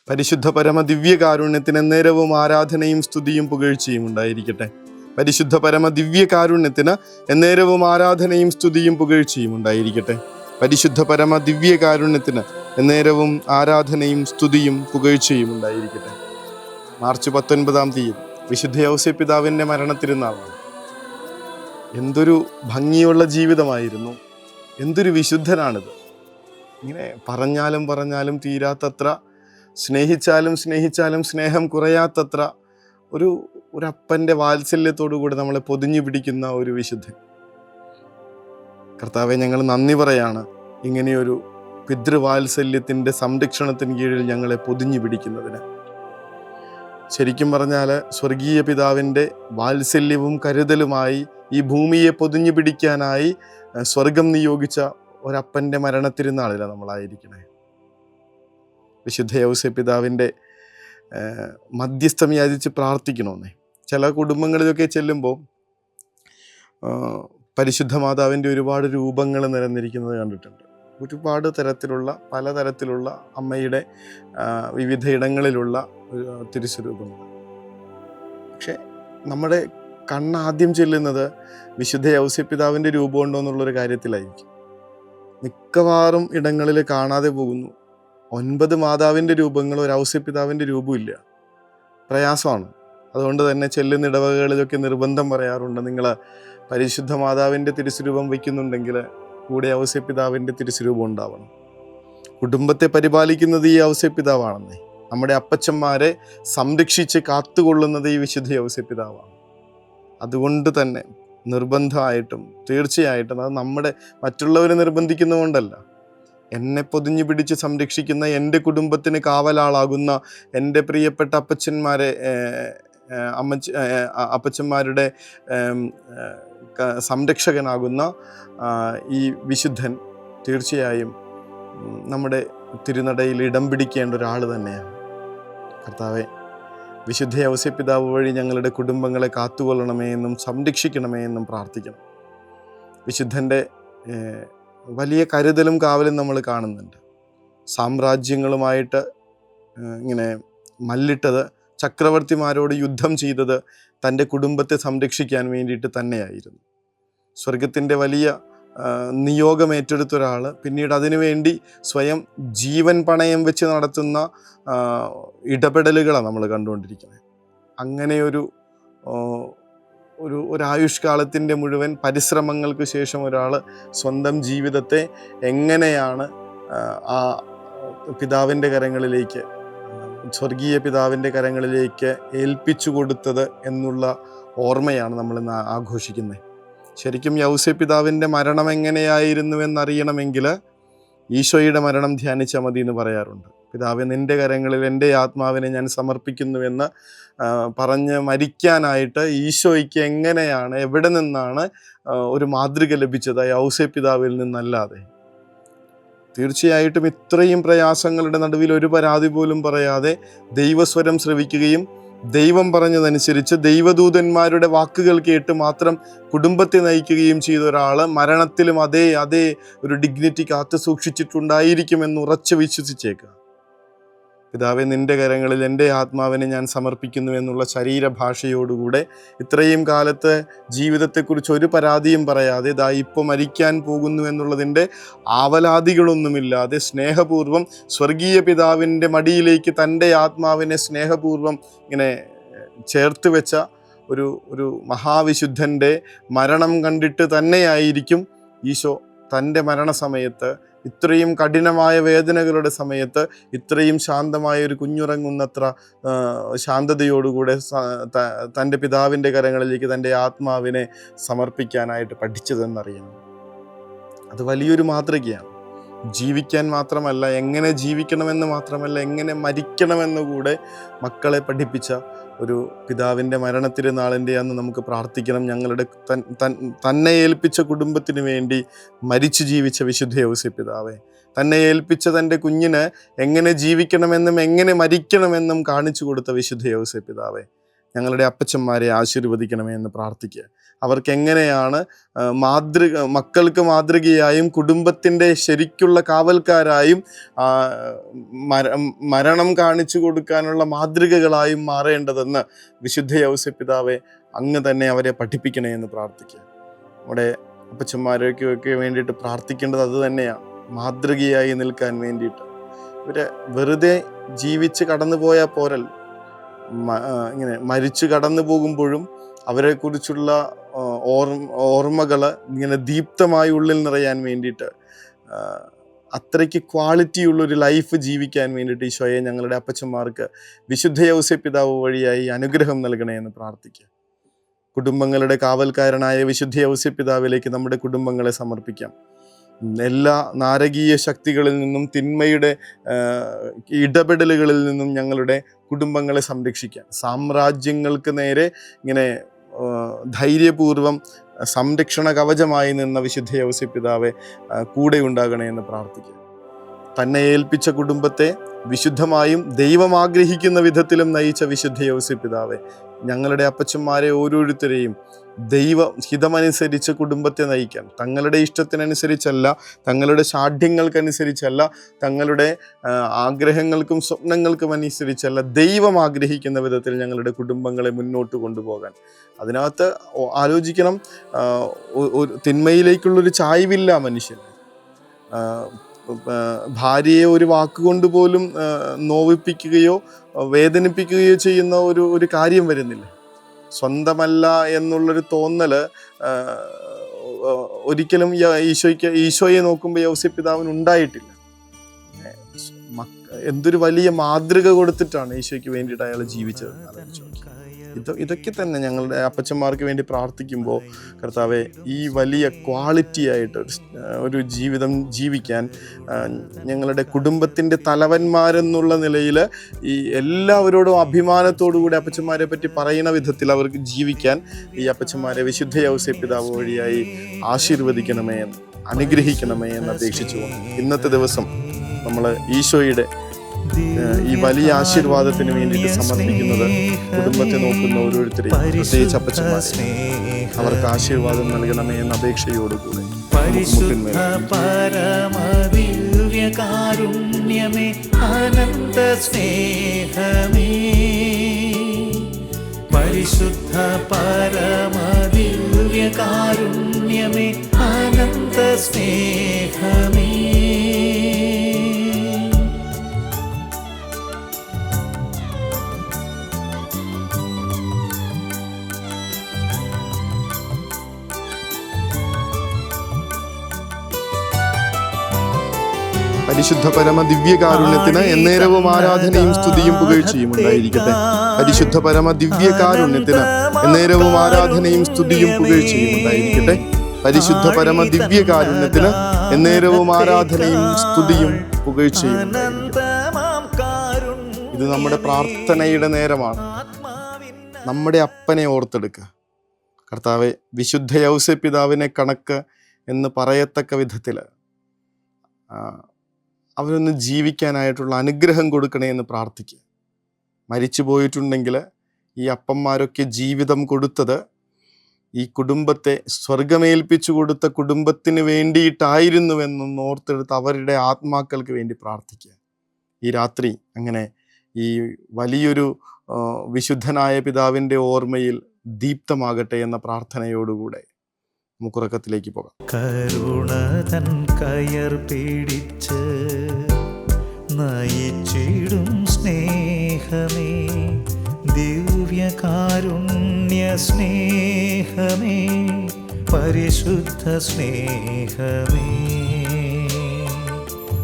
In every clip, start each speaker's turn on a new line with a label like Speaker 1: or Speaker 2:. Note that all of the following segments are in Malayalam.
Speaker 1: പരിശുദ്ധ പരമ ദിവ്യകാരുണ്യത്തിന് എന്നേരവും ആരാധനയും സ്തുതിയും പുകഴ്ചയും ഉണ്ടായിരിക്കട്ടെ. പരിശുദ്ധ പരമ ദിവ്യകാരുണ്യത്തിന് എന്നേരവും ആരാധനയും സ്തുതിയും പുകഴ്ചയും ഉണ്ടായിരിക്കട്ടെ. പരിശുദ്ധ പരമ ദിവ്യകാരുണ്യത്തിന് എന്നേരവും ആരാധനയും സ്തുതിയും പുകഴ്ചയും ഉണ്ടായിരിക്കട്ടെ. മാർച്ച് 19 വിശുദ്ധ യൗസേപ്പ് പിതാവിൻ്റെ മരണത്തിരുന്നാളാണ്. എന്തൊരു ഭംഗിയുള്ള ജീവിതമായിരുന്നു, എന്തൊരു വിശുദ്ധനാണിത്. ഇങ്ങനെ പറഞ്ഞാലും തീരാത്തത്ര, സ്നേഹിച്ചാലും സ്നേഹം കുറയാത്തത്ര ഒരപ്പൻ്റെ വാത്സല്യത്തോടു കൂടി നമ്മളെ പൊതിഞ്ഞു പിടിക്കുന്ന ഒരു വിശുദ്ധൻ. കർത്താവെ, ഞങ്ങൾ നന്ദി പറയാണ് ഇങ്ങനെയൊരു പിതൃവാത്സല്യത്തിൻ്റെ സംരക്ഷണത്തിന് കീഴിൽ ഞങ്ങളെ പൊതിഞ്ഞു പിടിക്കുന്നതിന്. ശരിക്കും പറഞ്ഞാൽ സ്വർഗീയ പിതാവിൻ്റെ വാത്സല്യവും കരുതലുമായി ഈ ഭൂമിയെ പൊതിഞ്ഞു പിടിക്കാനായി സ്വർഗം നിയോഗിച്ച ഒരപ്പൻ്റെ മരണത്തിരുന്നാളിലാണ് നമ്മളായിരിക്കണേ. വിശുദ്ധ യൗസേപ്പ് പിതാവിൻ്റെ മധ്യസ്ഥം യാചിച്ച് പ്രാർത്ഥിക്കണമെന്നേ. ചില കുടുംബങ്ങളിലൊക്കെ ചെല്ലുമ്പോൾ പരിശുദ്ധ മാതാവിൻ്റെ ഒരുപാട് രൂപങ്ങൾ നിരന്നിരിക്കുന്നത് കണ്ടിട്ടുണ്ട്. ഒരുപാട് തരത്തിലുള്ള, പലതരത്തിലുള്ള അമ്മയുടെ വിവിധ ഇടങ്ങളിലുള്ള തിരുസ്വരൂപങ്ങൾ. പക്ഷെ നമ്മുടെ കണ്ണാദ്യം ചെല്ലുന്നത് വിശുദ്ധ യൗസേപ്പ് പിതാവിൻ്റെ രൂപമുണ്ടോ എന്നുള്ളൊരു കാര്യത്തിലായിരിക്കും. മിക്കവാറും ഇടങ്ങളിൽ കാണാതെ പോകുന്നു. 9 മാതാവിൻ്റെ രൂപങ്ങൾ, ഒരു ഔസേപ്പ് പിതാവിൻ്റെ രൂപമില്ല. പ്രയാസമാണ്. അതുകൊണ്ട് തന്നെ ചെല്ലുന്ന ഇടവകകളിലൊക്കെ നിർബന്ധം പറയാറുണ്ട്, നിങ്ങൾ പരിശുദ്ധ മാതാവിൻ്റെ തിരുസ്വരൂപം വയ്ക്കുന്നുണ്ടെങ്കിൽ കൂടെ ഔസേപ്പ് പിതാവിൻ്റെ തിരുസ്വരൂപം ഉണ്ടാവണം. കുടുംബത്തെ പരിപാലിക്കുന്നത് ഈ ഔസേപ്പ് പിതാവാണെന്നേ. നമ്മുടെ അപ്പച്ചന്മാരെ സംരക്ഷിച്ച് കാത്തുകൊള്ളുന്നത് ഈ വിശുദ്ധ യൗസേപ്പ് പിതാവാണ്. അതുകൊണ്ട് തന്നെ നിർബന്ധമായിട്ടും തീർച്ചയായിട്ടും അത് നമ്മുടെ മറ്റുള്ളവരെ നിർബന്ധിക്കുന്നതുകൊണ്ടല്ല, എന്നെ പൊതിഞ്ഞു പിടിച്ച് സംരക്ഷിക്കുന്ന, എൻ്റെ കുടുംബത്തിന് കാവലാളാകുന്ന എൻ്റെ പ്രിയപ്പെട്ട അപ്പച്ചന്മാരുടെ സംരക്ഷകനാകുന്ന ഈ വിശുദ്ധൻ തീർച്ചയായും നമ്മുടെ തിരുനടയിൽ ഇടം പിടിക്കേണ്ട ഒരാൾ തന്നെയാണ്. കർത്താവെ, വിശുദ്ധ യൗസേപ്പ് പിതാവ് വഴി ഞങ്ങളുടെ കുടുംബങ്ങളെ കാത്തുകൊള്ളണമേ എന്നും സംരക്ഷിക്കണമേ എന്നും പ്രാർത്ഥിക്കണം. വിശുദ്ധൻ്റെ വലിയ കരുതലും കാവലും നമ്മൾ കാണുന്നുണ്ട്. സാമ്രാജ്യങ്ങളുമായിട്ട് ഇങ്ങനെ മല്ലിട്ടത്, ചക്രവർത്തിമാരോട് യുദ്ധം ചെയ്തത് തൻ്റെ കുടുംബത്തെ സംരക്ഷിക്കാൻ വേണ്ടിയിട്ട് തന്നെയായിരുന്നു. സ്വർഗത്തിൻ്റെ വലിയ നിയോഗം ഏറ്റെടുത്ത ഒരാൾ പിന്നീട് അതിനുവേണ്ടി സ്വയം ജീവൻ പണയം വെച്ച് നടത്തുന്ന ഇടപെടലുകളാണ് നമ്മൾ കണ്ടുകൊണ്ടിരിക്കുന്നത്. അങ്ങനെയൊരു ആയുഷ്കാലത്തിൻ്റെ മുഴുവൻ പരിശ്രമങ്ങൾക്ക് ശേഷം ഒരാൾ സ്വന്തം ജീവിതത്തെ എങ്ങനെയാണ് ആ പിതാവിൻ്റെ കരങ്ങളിലേക്ക്, സ്വർഗീയ പിതാവിൻ്റെ കരങ്ങളിലേക്ക് ഏൽപ്പിച്ചു കൊടുത്തത് എന്നുള്ള ഓർമ്മയാണ് നമ്മളിന്ന് ആഘോഷിക്കുന്നത്. ശരിക്കും യൗസേപ്പ് പിതാവിൻ്റെ മരണം എങ്ങനെയായിരുന്നുവെന്നറിയണമെങ്കിൽ ഈശോയുടെ മരണം ധ്യാനിച്ചാൽ മതി എന്ന് പറയാറുണ്ട്. പിതാവേ, നിൻ്റെ കരങ്ങളിൽ എൻ്റെ ആത്മാവിനെ ഞാൻ സമർപ്പിക്കുന്നുവെന്ന് പറഞ്ഞ് മരിക്കാനായിട്ട് ഈശോയ്ക്ക് എങ്ങനെയാണ്, എവിടെ നിന്നാണ് ഒരു മാതൃക ലഭിച്ചത്? യൗസേപ്പ് പിതാവിൽ നിന്നല്ലാതെ. തീർച്ചയായിട്ടും ഇത്രയും പ്രയാസങ്ങളുടെ നടുവിൽ ഒരു പരാതി പോലും പറയാതെ ദൈവസ്വരം ശ്രവിക്കുകയും ദൈവം പറഞ്ഞതനുസരിച്ച് ദൈവദൂതന്മാരുടെ വാക്കുകൾ കേട്ട് മാത്രം കുടുംബത്തെ നയിക്കുകയും ചെയ്ത ഒരാൾ മരണത്തിലും അതേ ഒരു ഡിഗ്നിറ്റി കാത്തു സൂക്ഷിച്ചിട്ടുണ്ടായിരിക്കുമെന്ന് ഉറച്ചു വിശ്വസിച്ചേക്കുക. പിതാവേ, നിൻ്റെ കരങ്ങളിൽ എൻ്റെ ആത്മാവിനെ ഞാൻ സമർപ്പിക്കുന്നു എന്നുള്ള ശരീരഭാഷയോടുകൂടെ ഇത്രയും കാലത്തെ ജീവിതത്തെക്കുറിച്ച് ഒരു പരാതിയും പറയാതെ ഇതാ ഇപ്പോൾ മരിക്കാൻ പോകുന്നു എന്നുള്ളതിൻ്റെ ആവലാതികളൊന്നുമില്ലാതെ സ്നേഹപൂർവ്വം സ്വർഗീയ പിതാവിൻ്റെ മടിയിലേക്ക് തൻ്റെ ആത്മാവിനെ സ്നേഹപൂർവ്വം ഇങ്ങനെ ചേർത്ത് വെച്ച ഒരു മഹാവിശുദ്ധൻ്റെ മരണം കണ്ടിട്ട് തന്നെയായിരിക്കും ഈശോ തൻ്റെ മരണസമയത്ത്, ഇത്രയും കഠിനമായ വേദനകളുടെ സമയത്ത് ഇത്രയും ശാന്തമായ ഒരു കുഞ്ഞുറങ്ങുന്നത്ര ശാന്തതയോടുകൂടെ തൻ്റെ പിതാവിൻ്റെ കരങ്ങളിലേക്ക് തൻ്റെ ആത്മാവിനെ സമർപ്പിക്കാനായിട്ട് പഠിച്ചതെന്നറിയണം. അത് വലിയൊരു മാതൃകയാണ്. ജീവിക്കാൻ മാത്രമല്ല, എങ്ങനെ ജീവിക്കണമെന്ന് മാത്രമല്ല, എങ്ങനെ മരിക്കണമെന്ന് കൂടെ മക്കളെ പഠിപ്പിച്ച ഒരു പിതാവിൻ്റെ മരണത്തിരുന്നാളിൻ്റെ അന്ന് നമുക്ക് പ്രാർത്ഥിക്കണം. ഞങ്ങളുടെ തന്നെ ഏൽപ്പിച്ച കുടുംബത്തിന് വേണ്ടി മരിച്ചു ജീവിച്ച വിശുദ്ധ യൗസേപ്പ് പിതാവേ, തന്നെ ഏൽപ്പിച്ച തൻ്റെ കുഞ്ഞിന് എങ്ങനെ ജീവിക്കണമെന്നും എങ്ങനെ മരിക്കണമെന്നും കാണിച്ചു കൊടുത്ത വിശുദ്ധ യൗസേപ്പ് പിതാവേ, ഞങ്ങളുടെ അപ്പച്ചന്മാരെ ആശീർവദിക്കണമേ എന്ന് പ്രാർത്ഥിക്കുക. അവർക്ക് എങ്ങനെയാണ് മക്കൾക്ക് മാതൃകയായും കുടുംബത്തിൻ്റെ ശരിക്കുള്ള കാവൽക്കാരായും മരണം കാണിച്ചു കൊടുക്കാനുള്ള മാതൃകകളായും മാറേണ്ടതെന്ന് വിശുദ്ധ യൗസേപ്പ് പിതാവെ അങ്ങ് തന്നെ അവരെ പഠിപ്പിക്കണേ എന്ന് പ്രാർത്ഥിക്കുക. നമ്മുടെ അപ്പച്ചന്മാരൊക്കെ വേണ്ടിയിട്ട് പ്രാർത്ഥിക്കേണ്ടത് അത് തന്നെയാണ്, മാതൃകയായി നിൽക്കാൻ വേണ്ടിയിട്ട്. ഇവരെ വെറുതെ ജീവിച്ച് കടന്നു പോയാൽ പോരല്ലോ, ഇങ്ങനെ മരിച്ചു കടന്നു പോകുമ്പോഴും അവരെക്കുറിച്ചുള്ള ഓർമ്മകൾ ഇങ്ങനെ ദീപ്തമായി ഉള്ളിൽ നിറയാൻ വേണ്ടിയിട്ട്, അത്രയ്ക്ക് ക്വാളിറ്റിയുള്ളൊരു ലൈഫ് ജീവിക്കാൻ വേണ്ടിയിട്ട് ഈശോയെ ഞങ്ങളുടെ അപ്പച്ചന്മാർക്ക് വിശുദ്ധ യൗസേപ്പ് പിതാവ് വഴിയായി അനുഗ്രഹം നൽകണേ എന്ന് പ്രാർത്ഥിക്കുക. കുടുംബങ്ങളുടെ കാവൽക്കാരനായ വിശുദ്ധ യൗസേപ്പ് പിതാവിലേക്ക് നമ്മുടെ കുടുംബങ്ങളെ സമർപ്പിക്കാം. എല്ലാ നാരകീയ ശക്തികളിൽ നിന്നും തിന്മയുടെ ഇടപെടലുകളിൽ നിന്നും ഞങ്ങളുടെ കുടുംബങ്ങളെ സംരക്ഷിക്കാം. സാമ്രാജ്യങ്ങൾക്ക് നേരെ ഇങ്ങനെ ധൈര്യപൂർവം സംരക്ഷണ കവചമായി നിന്ന വിശുദ്ധ യൗസേപ്പ് പിതാവെ കൂടെ ഉണ്ടാകണേ എന്ന് പ്രാർത്ഥിക്കുക. തന്നെ ഏൽപ്പിച്ച കുടുംബത്തെ വിശുദ്ധമായും ദൈവം ആഗ്രഹിക്കുന്ന വിധത്തിലും നയിച്ച വിശുദ്ധ യൗസേപ്പ് പിതാവെ ഞങ്ങളുടെ അപ്പച്ചന്മാരെ ഓരോരുത്തരെയും ദൈവഹിതമനുസരിച്ച് കുടുംബത്തെ നയിക്കാൻ, തങ്ങളുടെ ഇഷ്ടത്തിനനുസരിച്ചല്ല, തങ്ങളുടെ ശാഠ്യങ്ങൾക്കനുസരിച്ചല്ല, തങ്ങളുടെ ആഗ്രഹങ്ങൾക്കും സ്വപ്നങ്ങൾക്കും അനുസരിച്ചല്ല, ദൈവം ആഗ്രഹിക്കുന്ന വിധത്തിൽ ഞങ്ങളുടെ കുടുംബങ്ങളെ മുന്നോട്ട് കൊണ്ടുപോകാൻ. അതിനകത്ത് ആലോചിക്കണം, തിന്മയിലേക്കുള്ളൊരു ചായ്വില്ല മനുഷ്യന്. ഭാര്യയെ ഒരു വാക്കുകൊണ്ട് പോലും നോവിപ്പിക്കുകയോ വേദനിപ്പിക്കുകയോ ചെയ്യുന്ന ഒരു കാര്യം വരുന്നില്ല. സ്വന്തമല്ല എന്നുള്ളൊരു തോന്നല് ഒരിക്കലും ഈശോയെ നോക്കുമ്പോൾ യൗസേപ്പ് പിതാവിന് ഉണ്ടായിട്ടില്ല. എന്തൊരു വലിയ മാതൃക കൊടുത്തിട്ടാണ് ഈശോയ്ക്ക് വേണ്ടിയിട്ട് അയാൾ ജീവിച്ചത്. ഇതൊക്കെ തന്നെ ഞങ്ങളുടെ അപ്പച്ചന്മാർക്ക് വേണ്ടി പ്രാർത്ഥിക്കുമ്പോൾ കർത്താവെ ഈ വലിയ ക്വാളിറ്റി ആയിട്ട് ഒരു ജീവിതം ജീവിക്കാൻ ഞങ്ങളുടെ കുടുംബത്തിൻ്റെ തലവന്മാരെന്നുള്ള നിലയിൽ ഈ എല്ലാവരോടും അഭിമാനത്തോടു കൂടി അപ്പച്ചന്മാരെ പറ്റി പറയുന്ന വിധത്തിൽ അവർക്ക് ജീവിക്കാൻ ഈ അപ്പച്ചന്മാരെ വിശുദ്ധ യൗസേപ്പ് പിതാവ് വഴിയായി ആശീർവദിക്കണമേ എന്ന്, അനുഗ്രഹിക്കണമേ എന്ന് അപേക്ഷിച്ചുകൊണ്ട് ഇന്നത്തെ ദിവസം നമ്മൾ ഈശോയുടെ ഈ വലിയ ആശീർവാദത്തിന് വേണ്ടിയിട്ട് സമർപ്പിക്കുന്നത് കുടുംബത്തെ നോക്കുന്ന ഓരോരുത്തരെയും, പ്രത്യേകിച്ച് അപ്പച്ചന്മാരെ അവർക്ക് ആശീർവാദം നൽകണമേ എന്ന അപേക്ഷയോടുകൂടെ
Speaker 2: പരമദിവ്യകാരുണ്യമേ അനന്ത സ്നേഹമേ, പരിശുദ്ധ പരമദിവ്യകാരുണ്യമേ അനന്ത സ്നേഹമേ,
Speaker 1: പരിശുദ്ധ പരമ ദിവ്യകാരുണ്യത്തിന് എന്നേരവും ആരാധനയും സ്തുതിയും പുകഴ്ചയും ഉണ്ടായിരിക്കട്ടെ. പരിശുദ്ധ പരമ ദിവ്യകാരുണ്യത്തിന് എന്നേരവും ആരാധനയും സ്തുതിയും പുകഴ്ചയും ഉണ്ടായിരിക്കട്ടെ. പരിശുദ്ധ പരമ ദിവ്യകാരുണ്യത്തിന് എന്നേരവും ആരാധനയും സ്തുതിയും പുകഴ്ചയും ഉണ്ടായിരിക്കട്ടെ. ഇത് നമ്മുടെ പ്രാർത്ഥനയുടെ നേരമാണ്. നമ്മുടെ അപ്പനെ ഓർത്തെടുക്കുക. കർത്താവെ, വിശുദ്ധ യൗസേപ്പ് പിതാവിനെ കണക്ക് എന്ന് പറയത്തക്ക വിധത്തിൽ അവരൊന്ന് ജീവിക്കാനായിട്ടുള്ള അനുഗ്രഹം കൊടുക്കണേ എന്ന് പ്രാർത്ഥിക്കുക. മരിച്ചു പോയിട്ടുണ്ടെങ്കിൽ ഈ അപ്പന്മാരൊക്കെ ജീവിതം കൊടുത്തത് ഈ കുടുംബത്തെ സ്വർഗമേൽപ്പിച്ചു കൊടുത്ത കുടുംബത്തിന് വേണ്ടിയിട്ടായിരുന്നുവെന്നൊന്ന് ഓർത്തെടുത്ത് അവരുടെ ആത്മാക്കൾക്ക് വേണ്ടി പ്രാർത്ഥിക്കുക. ഈ രാത്രി അങ്ങനെ ഈ വലിയൊരു വിശുദ്ധനായ പിതാവിൻ്റെ ഓർമ്മയിൽ ദീപ്തമാകട്ടെ എന്ന പ്രാർത്ഥനയോടുകൂടെ നമുക്കുറക്കത്തിലേക്ക് പോകാം.
Speaker 2: കരുണതൻ കയർ പിടിച്ച് നയിച്ചിടും സ്നേഹമേ, ദിവ്യകാരുണ്യ സ്നേഹമേ, പരിശുദ്ധ സ്നേഹമേ,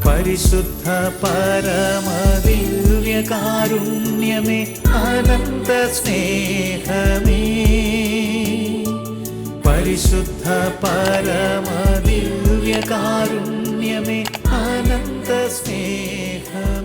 Speaker 2: പരിശുദ്ധ പരമദിവ്യകാരുണ്യമേ അനന്ത സ്നേഹമേ, പരിശുദ്ധ പരമദിവ്യകാരുണ്യമേ അനന്ത സ്നേഹമേ.